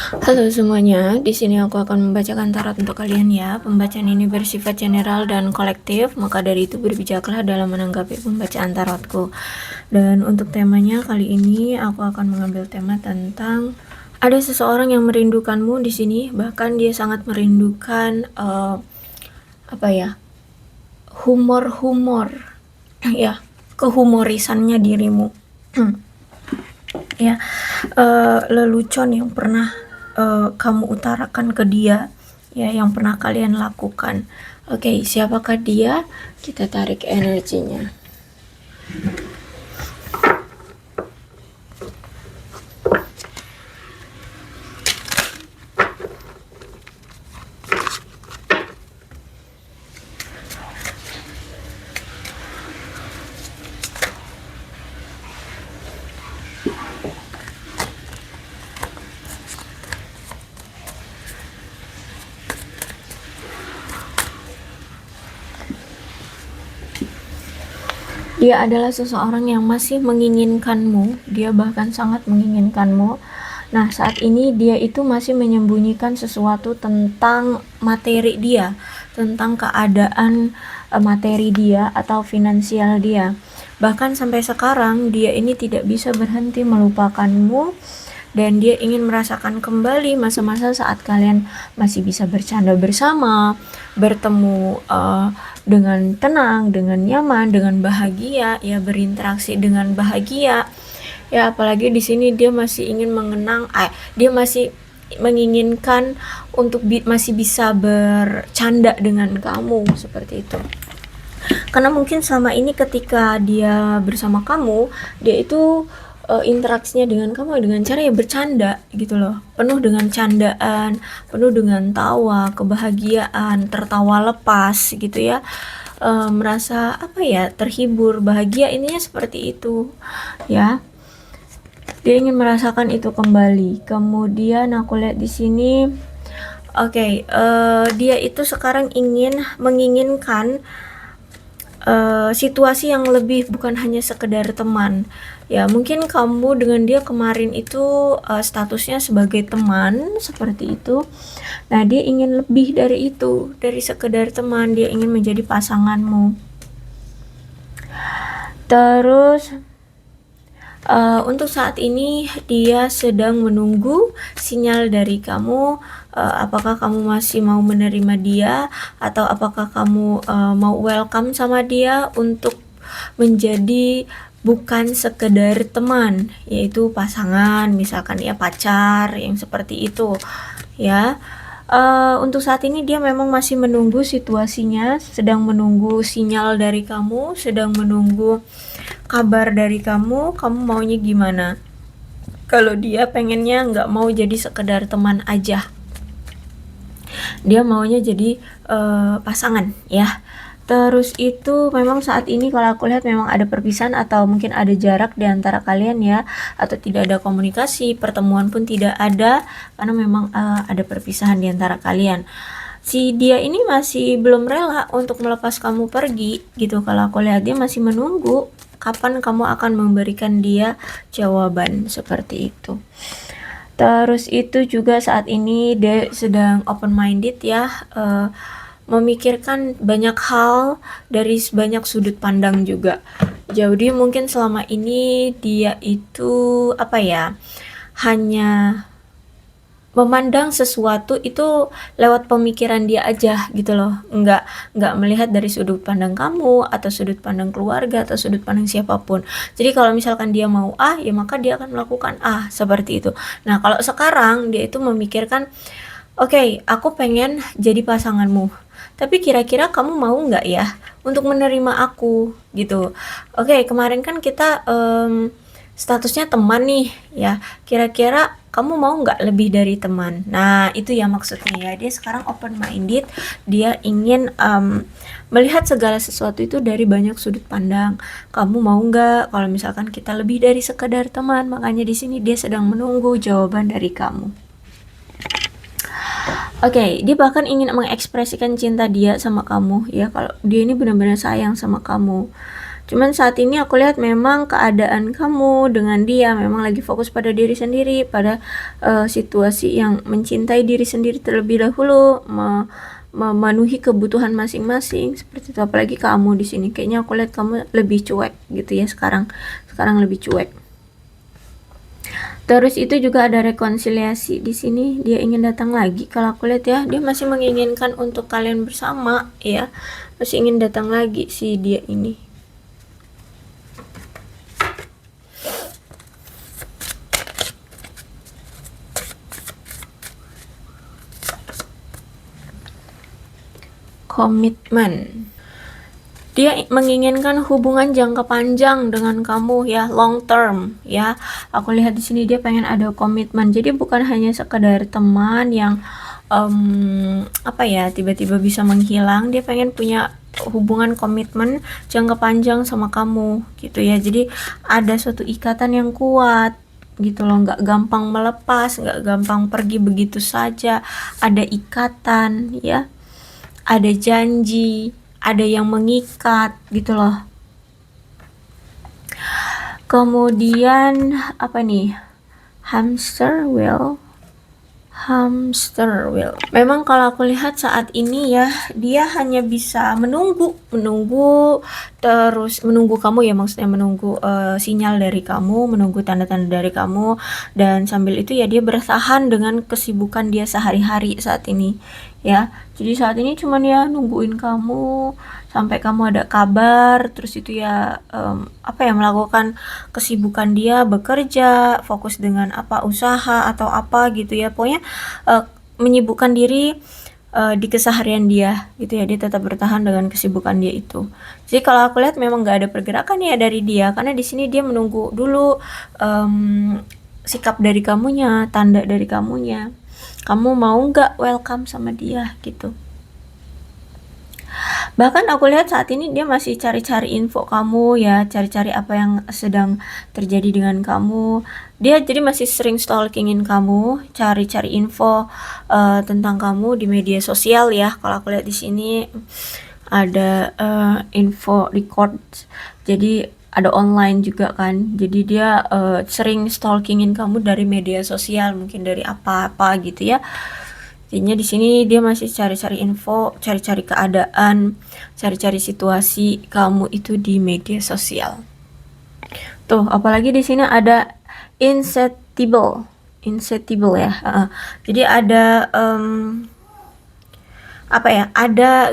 Halo semuanya, di sini aku akan membacakan tarot untuk kalian ya. Pembacaan ini bersifat general dan kolektif, maka dari itu berbijaklah dalam menanggapi pembacaan tarotku. Dan untuk temanya kali ini aku akan mengambil tema tentang ada seseorang yang merindukanmu di sini, bahkan dia sangat merindukan humor-humor ya, kehumorisannya dirimu. Ya, lelucon yang pernah kamu utarakan ke dia, ya, yang pernah kalian lakukan. Oke, siapakah dia? Kita tarik energinya. Dia adalah seseorang yang masih menginginkanmu, dia bahkan sangat menginginkanmu. Nah, saat ini dia itu masih menyembunyikan sesuatu tentang materi dia, tentang keadaan materi dia atau finansial dia. Bahkan sampai sekarang dia ini tidak bisa berhenti melupakanmu dan dia ingin merasakan kembali masa-masa saat kalian masih bisa bercanda bersama, bertemu dengan tenang, dengan nyaman, dengan bahagia, ya, berinteraksi dengan bahagia. Ya, apalagi di sini dia masih ingin dia masih menginginkan untuk masih bisa bercanda dengan kamu seperti itu. Karena mungkin selama ini ketika dia bersama kamu, dia itu interaksinya dengan kamu dengan cara ya bercanda gitu loh, penuh dengan candaan, penuh dengan tawa, kebahagiaan, tertawa lepas gitu ya, merasa terhibur, bahagia, intinya seperti itu ya. Dia ingin merasakan itu kembali. Kemudian aku lihat di sini, dia itu sekarang menginginkan situasi yang lebih, bukan hanya sekedar teman ya. Mungkin kamu dengan dia kemarin itu statusnya sebagai teman seperti itu. Nah, dia ingin lebih dari itu, dari sekedar teman, dia ingin menjadi pasanganmu. Terus untuk saat ini dia sedang menunggu sinyal dari kamu, apakah kamu masih mau menerima dia atau apakah kamu mau welcome sama dia untuk menjadi bukan sekedar teman, yaitu pasangan, misalkan ya pacar yang seperti itu ya. Untuk saat ini dia memang masih menunggu situasinya, sedang menunggu sinyal dari kamu, sedang menunggu kabar dari kamu maunya gimana. Kalau dia pengennya nggak mau jadi sekedar teman aja, dia maunya jadi pasangan ya. Terus itu memang saat ini kalau aku lihat memang ada perpisahan atau mungkin ada jarak di antara kalian ya, atau tidak ada komunikasi, pertemuan pun tidak ada karena memang ada perpisahan di antara kalian. Si dia ini masih belum rela untuk melepas kamu pergi gitu. Kalau aku lihat dia masih menunggu kapan kamu akan memberikan dia jawaban seperti itu. Terus itu juga saat ini dia sedang open minded ya, memikirkan banyak hal dari banyak sudut pandang juga. Jadi mungkin selama ini dia itu hanya memandang sesuatu itu lewat pemikiran dia aja gitu loh, nggak melihat dari sudut pandang kamu atau sudut pandang keluarga atau sudut pandang siapapun. Jadi kalau misalkan dia mau A, ya maka dia akan melakukan A seperti itu. Nah, kalau sekarang dia itu memikirkan, oke, aku pengen jadi pasanganmu, tapi kira-kira kamu mau nggak ya untuk menerima aku gitu. Oke, kemarin kan kita statusnya teman nih ya, kira-kira kamu mau nggak lebih dari teman. Nah, itu ya maksudnya ya, dia sekarang open minded, dia ingin melihat segala sesuatu itu dari banyak sudut pandang. Kamu mau nggak kalau misalkan kita lebih dari sekedar teman? Makanya di sini dia sedang menunggu jawaban dari kamu. Oke, dia bahkan ingin mengekspresikan cinta dia sama kamu ya, kalau dia ini benar-benar sayang sama kamu. Cuman saat ini aku lihat memang keadaan kamu dengan dia memang lagi fokus pada diri sendiri, pada situasi yang mencintai diri sendiri terlebih dahulu, memenuhi kebutuhan masing-masing seperti itu. Apalagi kamu di sini kayaknya aku lihat kamu lebih cuek gitu ya sekarang lebih cuek. Terus itu juga ada rekonsiliasi di sini, dia ingin datang lagi. Kalau aku lihat ya, dia masih menginginkan untuk kalian bersama ya, masih ingin datang lagi si dia ini. Komitmen. Dia menginginkan hubungan jangka panjang dengan kamu ya, long term ya. Aku lihat di sini dia pengen ada komitmen. Jadi bukan hanya sekedar teman yang apa ya, tiba-tiba bisa menghilang. Dia pengen punya hubungan komitmen jangka panjang sama kamu gitu ya. Jadi ada suatu ikatan yang kuat gitu loh, nggak gampang melepas, nggak gampang pergi begitu saja. Ada ikatan ya, ada janji, ada yang mengikat gitu loh. Kemudian apa nih, hamster wheel. Memang kalau aku lihat saat ini ya, dia hanya bisa menunggu terus menunggu kamu ya, maksudnya menunggu sinyal dari kamu, menunggu tanda-tanda dari kamu, dan sambil itu ya dia bertahan dengan kesibukan dia sehari-hari saat ini ya. Jadi saat ini cuman ya nungguin kamu sampai kamu ada kabar, terus itu ya apa ya, melakukan kesibukan dia bekerja, fokus dengan apa, usaha atau apa gitu ya, pokoknya menyibukkan diri di keseharian dia gitu ya. Dia tetap bertahan dengan kesibukan dia itu. Jadi kalau aku lihat memang nggak ada pergerakan ya dari dia, karena di sini dia menunggu dulu sikap dari kamunya, tanda dari kamunya, kamu mau nggak welcome sama dia gitu. Bahkan aku lihat saat ini dia masih cari-cari info kamu ya, cari-cari apa yang sedang terjadi dengan kamu. Dia jadi masih sering stalkingin kamu, cari-cari info tentang kamu di media sosial ya. Kalau aku lihat di sini ada info record, jadi ada online juga kan. Jadi dia sering stalkingin kamu dari media sosial, mungkin dari apa-apa gitu ya. Jadinya di sini dia masih cari-cari info, cari-cari keadaan, cari-cari situasi kamu itu di media sosial. Tuh, apalagi di sini ada insatiable ya. Jadi ada apa ya, ada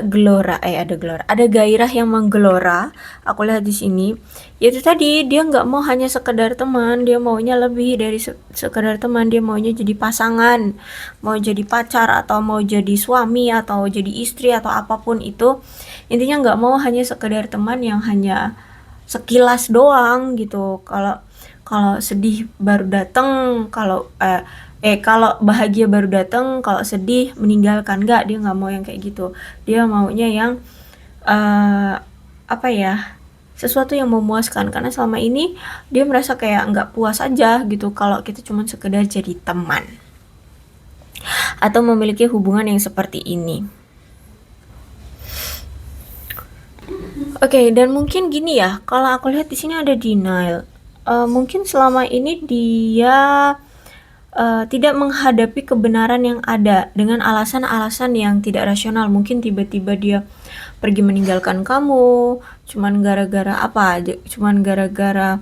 gairah yang menggelora. Aku lihat di sini yaitu tadi, dia nggak mau hanya sekedar teman, dia maunya lebih dari sekedar teman. Dia maunya jadi pasangan, mau jadi pacar, atau mau jadi suami, atau jadi istri, atau apapun itu. Intinya nggak mau hanya sekedar teman yang hanya sekilas doang gitu. Kalau sedih baru datang, kalau bahagia baru datang, kalau sedih meninggalkan. Enggak, dia nggak mau yang kayak gitu. Dia maunya yang apa ya, sesuatu yang memuaskan, karena selama ini dia merasa kayak nggak puas aja gitu kalau kita cuma sekedar jadi teman atau memiliki hubungan yang seperti ini. Oke, dan mungkin gini ya, kalau aku lihat di sini ada denial. Mungkin selama ini dia tidak menghadapi kebenaran yang ada dengan alasan-alasan yang tidak rasional. Mungkin tiba-tiba dia pergi meninggalkan kamu cuman gara-gara apa, cuman gara-gara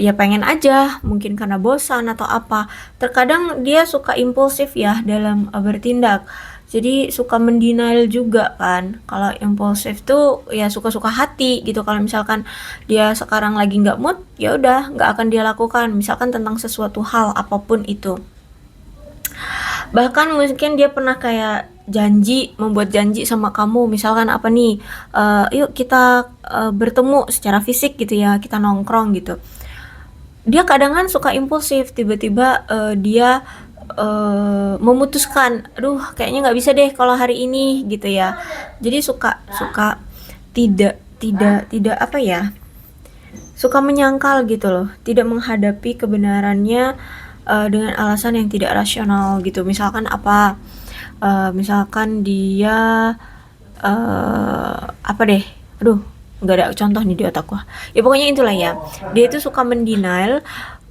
ya pengen aja, mungkin karena bosan atau apa. Terkadang dia suka impulsif ya dalam bertindak, jadi suka mendenial juga kan. Kalau impulsif tuh ya suka-suka hati gitu. Kalau misalkan dia sekarang lagi nggak mood, ya udah nggak akan dia lakukan, misalkan tentang sesuatu hal apapun itu. Bahkan mungkin dia pernah kayak membuat janji sama kamu, misalkan apa nih, yuk kita bertemu secara fisik gitu ya, kita nongkrong gitu. Dia kadang kan suka impulsif, tiba-tiba dia memutuskan, aduh kayaknya nggak bisa deh kalau hari ini gitu ya. Jadi suka tidak apa ya, suka menyangkal gitu loh, tidak menghadapi kebenarannya dengan alasan yang tidak rasional gitu. Misalkan apa, misalkan dia apa deh, aduh nggak ada contoh nih di otakku. Ya pokoknya itulah ya, dia itu suka mendenial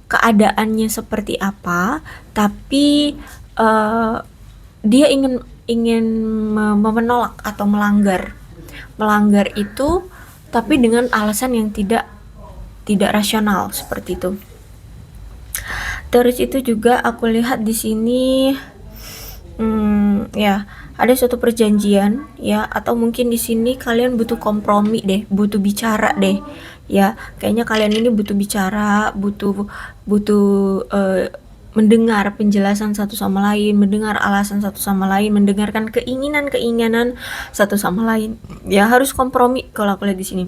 keadaannya seperti apa, tapi dia ingin ingin menolak atau melanggar itu, tapi dengan alasan yang tidak rasional seperti itu. Terus itu juga aku lihat di sini, ya ada suatu perjanjian ya, atau mungkin di sini kalian butuh kompromi deh, butuh bicara deh ya. Kayaknya kalian ini butuh bicara, butuh butuh mendengar penjelasan satu sama lain, mendengar alasan satu sama lain, mendengarkan keinginan satu sama lain. Ya harus kompromi kalau aku lihat di sini.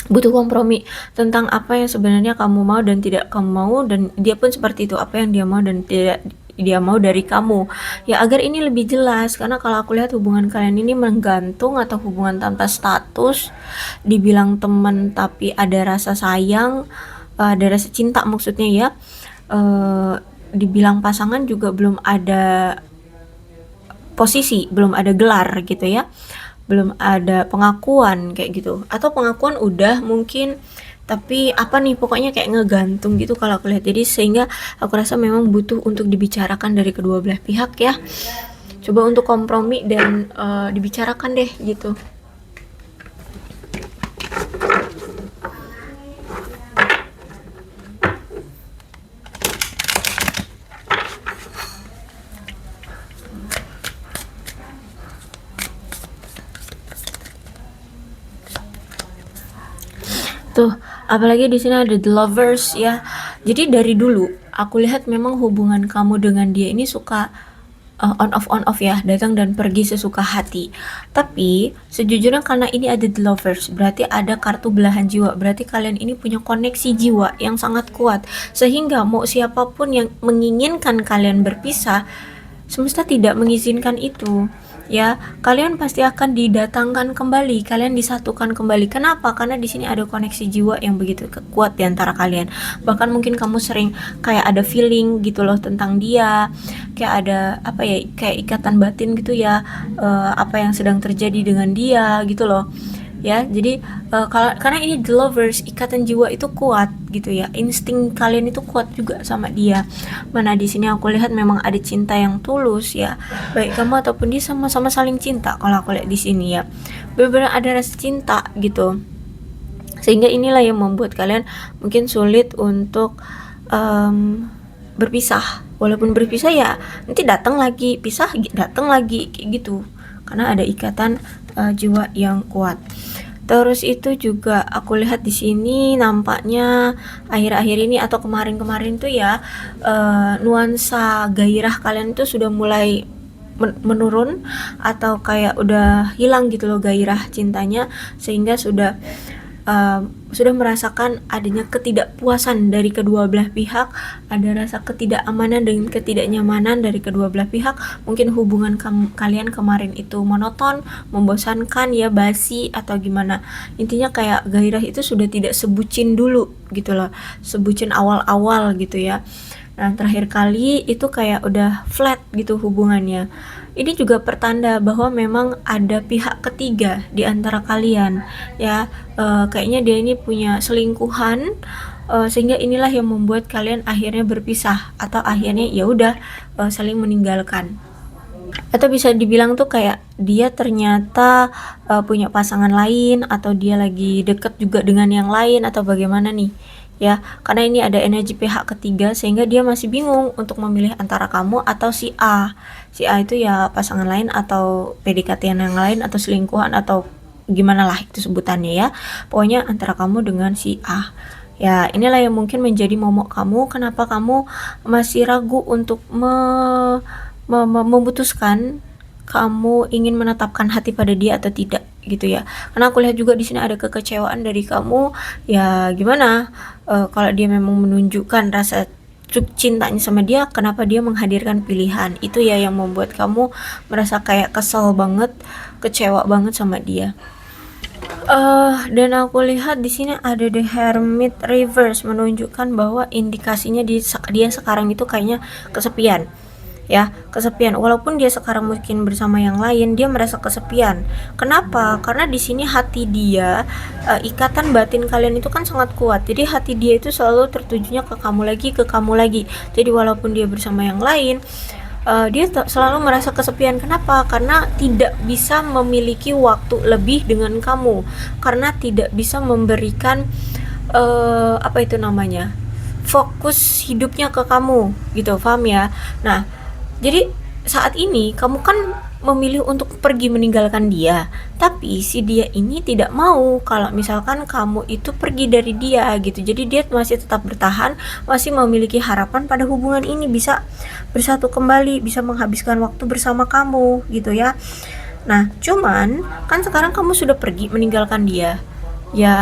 Butuh kompromi tentang apa yang sebenarnya kamu mau dan tidak kamu mau, dan dia pun seperti itu, apa yang dia mau dan tidak dia mau dari kamu ya, agar ini lebih jelas. Karena kalau aku lihat hubungan kalian ini menggantung atau hubungan tanpa status, dibilang teman tapi ada rasa sayang, ada rasa cinta maksudnya ya, dibilang pasangan juga belum ada posisi, belum ada gelar gitu ya, belum ada pengakuan kayak gitu, atau pengakuan udah mungkin tapi apa nih, pokoknya kayak ngegantung gitu kalau aku lihat. Jadi sehingga aku rasa memang butuh untuk dibicarakan dari kedua belah pihak ya, coba untuk kompromi dan dibicarakan deh gitu. Tuh, apalagi di sini ada the lovers ya. Jadi dari dulu aku lihat memang hubungan kamu dengan dia ini suka on off ya, datang dan pergi sesuka hati. Tapi sejujurnya karena ini ada the lovers, berarti ada kartu belahan jiwa. Berarti kalian ini punya koneksi jiwa yang sangat kuat, sehingga mau siapapun yang menginginkan kalian berpisah, semesta tidak mengizinkan itu ya. Kalian pasti akan didatangkan kembali, kalian disatukan kembali. Kenapa? Karena di sini ada koneksi jiwa yang begitu kuat di antara kalian. Bahkan mungkin kamu sering kayak ada feeling gitu loh tentang dia, kayak ada apa ya, kayak ikatan batin gitu ya, apa yang sedang terjadi dengan dia gitu loh ya. Jadi karena ini the lovers, ikatan jiwa itu kuat gitu ya, insting kalian itu kuat juga sama dia. Mana di sini aku lihat memang ada cinta yang tulus ya, baik kamu ataupun dia sama-sama saling cinta. Kalau aku lihat di sini ya, benar-benar ada rasa cinta gitu, sehingga inilah yang membuat kalian mungkin sulit untuk berpisah. Walaupun berpisah ya nanti datang lagi, pisah datang lagi kayak gitu, karena ada ikatan jiwa yang kuat. Terus itu juga aku lihat di sini nampaknya akhir-akhir ini atau kemarin-kemarin tuh ya, nuansa gairah kalian tuh sudah mulai menurun, atau kayak udah hilang gitu loh gairah cintanya, sehingga sudah merasakan adanya ketidakpuasan dari kedua belah pihak, ada rasa ketidakamanan dan ketidaknyamanan dari kedua belah pihak. Mungkin hubungan kalian kemarin itu monoton, membosankan ya, basi atau gimana. Intinya kayak gairah itu sudah tidak sebucin dulu gitu loh, sebucin awal-awal gitu ya. Nah, terakhir kali itu kayak udah flat gitu hubungannya. Ini juga pertanda bahwa memang ada pihak ketiga di antara kalian ya. Kayaknya dia ini punya selingkuhan, sehingga inilah yang membuat kalian akhirnya berpisah, atau akhirnya ya udah saling meninggalkan. Atau bisa dibilang tuh kayak dia ternyata punya pasangan lain, atau dia lagi deket juga dengan yang lain, atau bagaimana nih ya. Karena ini ada energi pihak ketiga, sehingga dia masih bingung untuk memilih antara kamu atau si A. Si A itu ya pasangan lain, atau PDKT yang lain, atau selingkuhan, atau gimana lah itu sebutannya ya. Pokoknya antara kamu dengan si A. Ya, inilah yang mungkin menjadi momok kamu, kenapa kamu masih ragu untuk memutuskan kamu ingin menetapkan hati pada dia atau tidak gitu ya. Karena aku lihat juga di sini ada kekecewaan dari kamu ya. Gimana kalau dia memang menunjukkan rasa cintanya sama dia, kenapa dia menghadirkan pilihan itu ya, yang membuat kamu merasa kayak kesel banget, kecewa banget sama dia. Dan aku lihat di sini ada the Hermit reverse, menunjukkan bahwa indikasinya dia sekarang itu kayaknya kesepian ya, kesepian. Walaupun dia sekarang mungkin bersama yang lain, dia merasa kesepian. Kenapa? Karena di sini hati dia, ikatan batin kalian itu kan sangat kuat. Jadi hati dia itu selalu tertujunya ke kamu lagi, ke kamu lagi. Jadi walaupun dia bersama yang lain, dia selalu merasa kesepian. Kenapa? Karena tidak bisa memiliki waktu lebih dengan kamu, karena tidak bisa memberikan apa itu namanya, fokus hidupnya ke kamu gitu, paham ya? Nah, jadi saat ini kamu kan memilih untuk pergi meninggalkan dia, tapi si dia ini tidak mau kalau misalkan kamu itu pergi dari dia gitu. Jadi dia masih tetap bertahan, masih memiliki harapan pada hubungan ini bisa bersatu kembali, bisa menghabiskan waktu bersama kamu gitu ya. Nah, cuman kan sekarang kamu sudah pergi meninggalkan dia. Ya,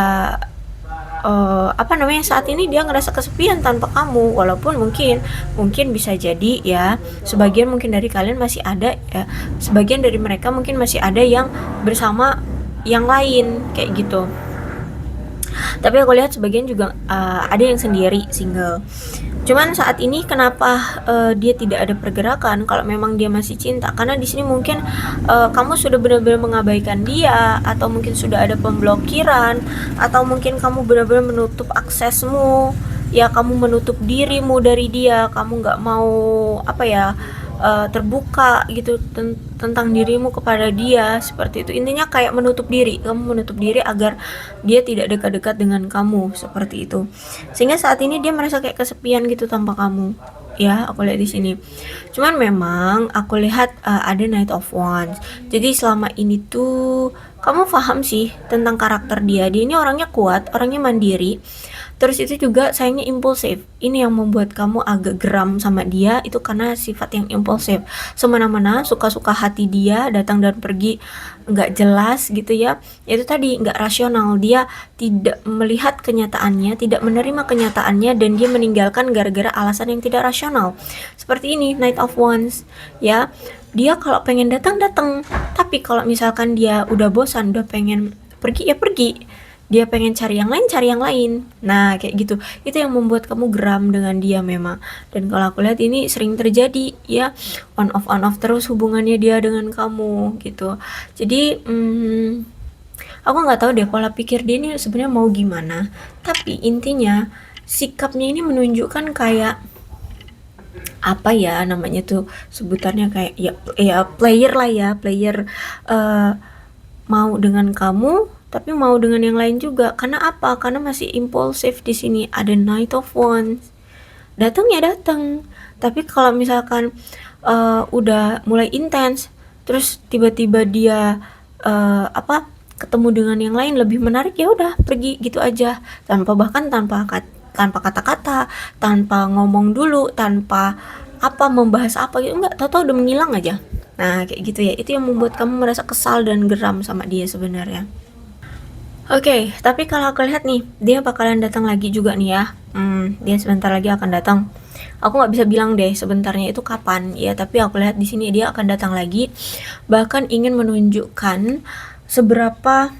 apa namanya, saat ini dia ngerasa kesepian tanpa kamu. Walaupun mungkin bisa jadi ya, sebagian mungkin dari kalian masih ada ya, sebagian dari mereka mungkin masih ada yang bersama yang lain kayak gitu. Tapi aku lihat sebagian juga ada yang sendiri single. Cuman saat ini kenapa dia tidak ada pergerakan? Kalau memang dia masih cinta, karena di sini mungkin kamu sudah benar-benar mengabaikan dia, atau mungkin sudah ada pemblokiran, atau mungkin kamu benar-benar menutup aksesmu, ya, kamu menutup dirimu dari dia, kamu nggak mau apa ya, terbuka gitu tentang dirimu kepada dia, seperti itu. Intinya kayak menutup diri, kamu menutup diri agar dia tidak dekat-dekat dengan kamu, seperti itu. Sehingga saat ini dia merasa kayak kesepian gitu tanpa kamu. Ya, aku lihat di sini. Cuman memang aku lihat ada Knight of Wands. Jadi selama ini tuh kamu paham sih tentang karakter dia. Dia ini orangnya kuat, orangnya mandiri. Terus itu juga sayangnya impulsif. Ini yang membuat kamu agak geram sama dia, itu karena sifat yang impulsif. Semena-mena, suka-suka hati dia, datang dan pergi nggak jelas gitu ya. Itu tadi nggak rasional. Dia tidak melihat kenyataannya, tidak menerima kenyataannya, dan dia meninggalkan gara-gara alasan yang tidak rasional. Seperti ini Knight of Wands ya. Dia kalau pengen datang, tapi kalau misalkan dia udah bosan, udah pengen pergi ya pergi, dia pengen cari yang lain, cari yang lain. Nah, kayak gitu. Itu yang membuat kamu geram dengan dia memang. Dan kalau aku lihat ini sering terjadi ya, on off terus hubungannya dia dengan kamu gitu. Jadi aku nggak tahu deh pola pikir dia ini sebenarnya mau gimana. Tapi intinya sikapnya ini menunjukkan kayak apa ya namanya tuh sebutannya, kayak ya player lah ya, player mau dengan kamu tapi mau dengan yang lain juga. Karena apa? Karena masih impulsif. Di sini ada Knight of Wands. Datang ya datang. Tapi kalau misalkan udah mulai intens, terus tiba-tiba dia ketemu dengan yang lain lebih menarik, ya udah pergi gitu aja, tanpa kata-kata, tanpa ngomong dulu, tanpa membahas apa gitu, enggak, tahu-tahu udah menghilang aja. Nah, kayak gitu ya. Itu yang membuat kamu merasa kesal dan geram sama dia sebenarnya. Oke, tapi kalau aku lihat nih, dia bakalan datang lagi juga nih ya. Dia sebentar lagi akan datang. Aku nggak bisa bilang deh sebentarnya itu kapan ya, tapi aku lihat di sini dia akan datang lagi. Bahkan ingin menunjukkan seberapa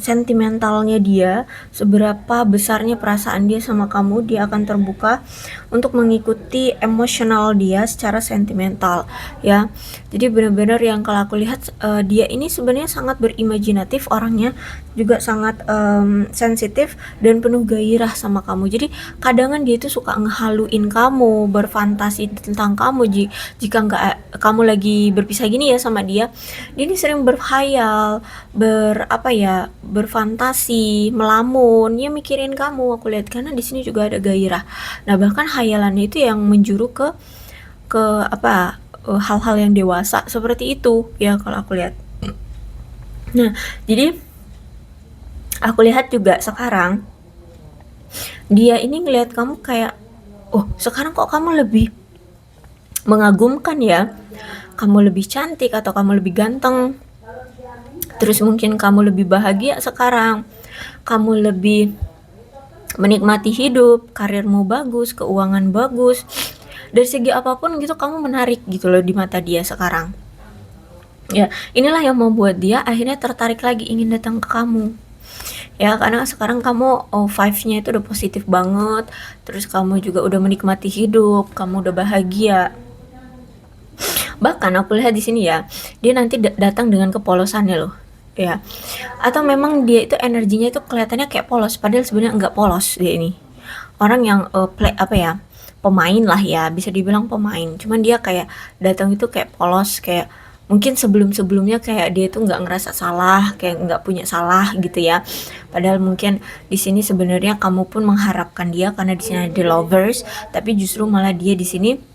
sentimentalnya dia, seberapa besarnya perasaan dia sama kamu. Dia akan terbuka untuk mengikuti emosional dia secara sentimental ya. Jadi benar-benar yang kalau aku lihat dia ini sebenarnya sangat berimajinatif orangnya, juga sangat sensitif dan penuh gairah sama kamu. Jadi kadang dia itu suka ngehaluin kamu, berfantasi tentang kamu. Jika nggak kamu lagi berpisah gini ya sama dia, dia ini sering berhayal, berfantasi, melamun, ya mikirin kamu. Aku lihat karena di sini juga ada gairah. Nah, bahkan hayalannya itu yang menjuru ke hal-hal yang dewasa seperti itu ya kalau aku lihat. Nah, jadi aku lihat juga sekarang dia ini ngelihat kamu kayak, oh sekarang kok kamu lebih mengagumkan ya, kamu lebih cantik atau kamu lebih ganteng, terus mungkin kamu lebih bahagia sekarang, kamu lebih menikmati hidup, karirmu bagus, keuangan bagus, dari segi apapun gitu kamu menarik gitu loh di mata dia sekarang ya. Inilah yang membuat dia akhirnya tertarik lagi, ingin datang ke kamu ya, karena sekarang kamu vibes-nya itu udah positif banget, terus kamu juga udah menikmati hidup, kamu udah bahagia. Bahkan aku lihat di sini ya, dia nanti datang dengan kepolosannya loh, ya. Atau memang dia itu energinya itu kelihatannya kayak polos, padahal sebenarnya enggak polos dia ini. Orang yang apa ya, pemain lah ya, bisa dibilang pemain. Cuman dia kayak datang itu kayak polos, kayak mungkin sebelum-sebelumnya kayak dia itu nggak ngerasa salah, kayak nggak punya salah gitu ya. Padahal mungkin di sini sebenarnya kamu pun mengharapkan dia karena di sini ada lovers, tapi justru malah dia di sini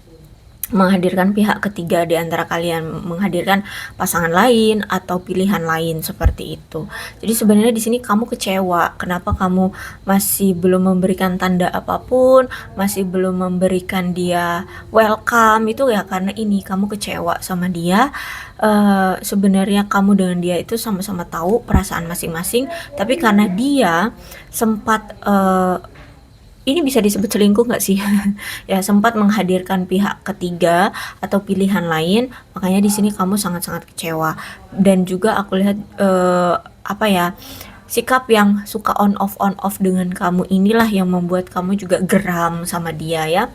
menghadirkan pihak ketiga di antara kalian, menghadirkan pasangan lain atau pilihan lain seperti itu. Jadi sebenarnya di sini kamu kecewa, kenapa kamu masih belum memberikan tanda apapun, masih belum memberikan dia welcome, itu ya karena ini kamu kecewa sama dia. Sebenarnya kamu dengan dia itu sama-sama tahu perasaan masing-masing, tapi karena dia sempat ini bisa disebut selingkuh nggak sih? Ya, sempat menghadirkan pihak ketiga atau pilihan lain, makanya di sini kamu sangat-sangat kecewa. Dan juga aku lihat apa ya, sikap yang suka on off dengan kamu inilah yang membuat kamu juga geram sama dia ya.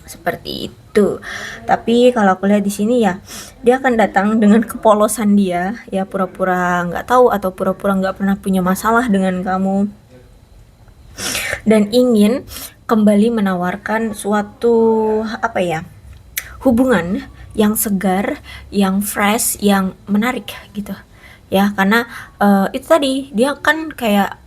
Seperti itu. Tapi kalau aku lihat di sini ya, dia akan datang dengan kepolosan dia, ya pura-pura nggak tahu atau pura-pura nggak pernah punya masalah dengan kamu dan ingin kembali menawarkan suatu apa ya, hubungan yang segar, yang fresh, yang menarik gitu ya. Karena itu tadi dia kan kayak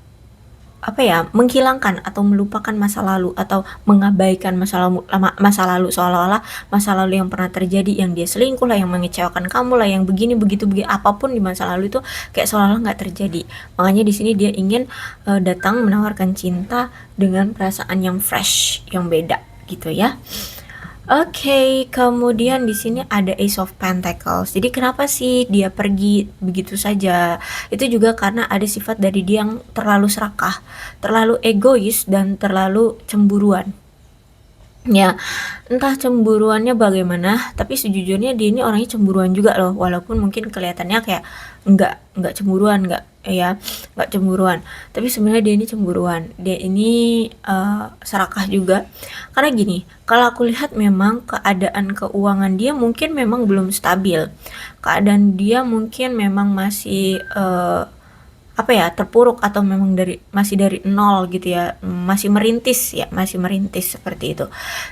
apa ya, menghilangkan atau melupakan masa lalu atau mengabaikan masa lalu, seolah-olah masa lalu yang pernah terjadi, yang dia selingkuh lah, yang mengecewakan kamu lah, yang begini begitu apapun di masa lalu itu kayak seolah-olah nggak terjadi. Makanya di sini dia ingin datang menawarkan cinta dengan perasaan yang fresh, yang beda gitu ya. Oke, kemudian di sini ada Ace of Pentacles. Jadi kenapa sih dia pergi begitu saja? Itu juga karena ada sifat dari dia yang terlalu serakah, terlalu egois dan terlalu cemburuan. Ya, entah cemburuannya bagaimana, tapi sejujurnya dia ini orangnya cemburuan juga loh, walaupun mungkin kelihatannya kayak enggak cemburuan, enggak cemburuan. Tapi sebenarnya dia ini cemburuan. Dia ini serakah juga. Karena gini, kalau aku lihat memang keadaan keuangan dia mungkin memang belum stabil. Keadaan dia mungkin memang masih apa ya, terpuruk atau memang masih dari nol gitu ya, masih merintis seperti itu.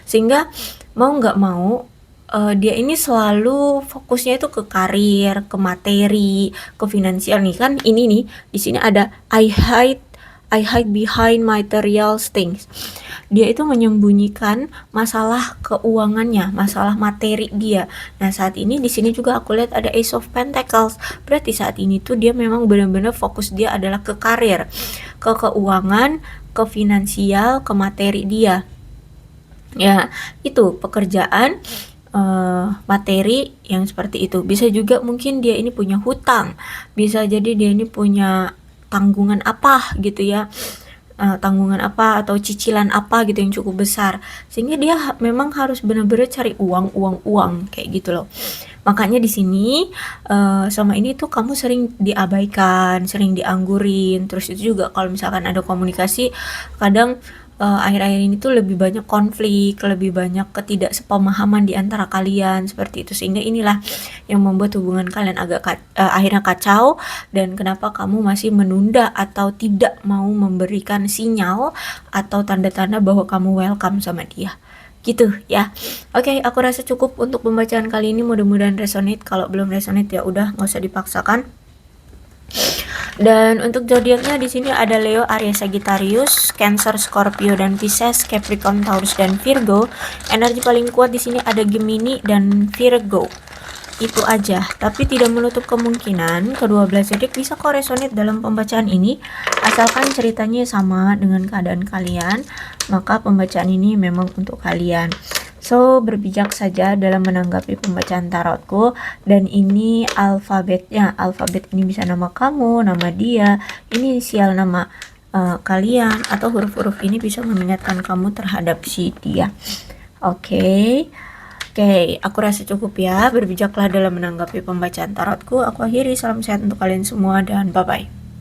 Sehingga mau nggak mau dia ini selalu fokusnya itu ke karir, ke materi, ke finansial nih kan. Ini nih di sini ada I hide behind material things. Dia itu menyembunyikan masalah keuangannya, masalah materi dia. Nah, saat ini di sini juga aku lihat ada Ace of Pentacles. Berarti saat ini tuh dia memang benar-benar fokus dia adalah ke karir, ke keuangan, ke finansial, ke materi dia. Ya, itu pekerjaan, materi yang seperti itu. Bisa juga mungkin dia ini punya hutang, bisa jadi dia ini punya tanggungan apa gitu ya, tanggungan apa atau cicilan apa gitu yang cukup besar, sehingga dia memang harus benar-benar cari uang kayak gitu loh. Makanya di sini sama ini tuh kamu sering diabaikan, sering dianggurin. Terus itu juga kalau misalkan ada komunikasi, kadang akhir-akhir ini tuh lebih banyak konflik, lebih banyak ketidaksepemahaman di antara kalian seperti itu, sehingga inilah yang membuat hubungan kalian agak akhirnya kacau. Dan kenapa kamu masih menunda atau tidak mau memberikan sinyal atau tanda-tanda bahwa kamu welcome sama dia gitu ya. Oke, aku rasa cukup untuk pembacaan kali ini, mudah-mudahan resonate. Kalau belum resonate ya udah, nggak usah dipaksakan. Dan untuk zodiaknya di sini ada Leo, Aries, Sagittarius, Cancer, Scorpio dan Pisces, Capricorn, Taurus dan Virgo. Energi paling kuat di sini ada Gemini dan Virgo. Itu aja, tapi tidak menutup kemungkinan kedua belas zodiak bisa kok resonate dalam pembacaan ini, asalkan ceritanya sama dengan keadaan kalian, maka pembacaan ini memang untuk kalian. So, berbijak saja dalam menanggapi pembacaan tarotku. Dan ini alfabetnya. Alfabet ini bisa nama kamu, nama dia, inisial nama kalian, atau huruf-huruf ini bisa mengingatkan kamu terhadap si dia. Oke, aku rasa cukup ya. Berbijaklah dalam menanggapi pembacaan tarotku. Aku akhiri, salam sehat untuk kalian semua dan bye-bye.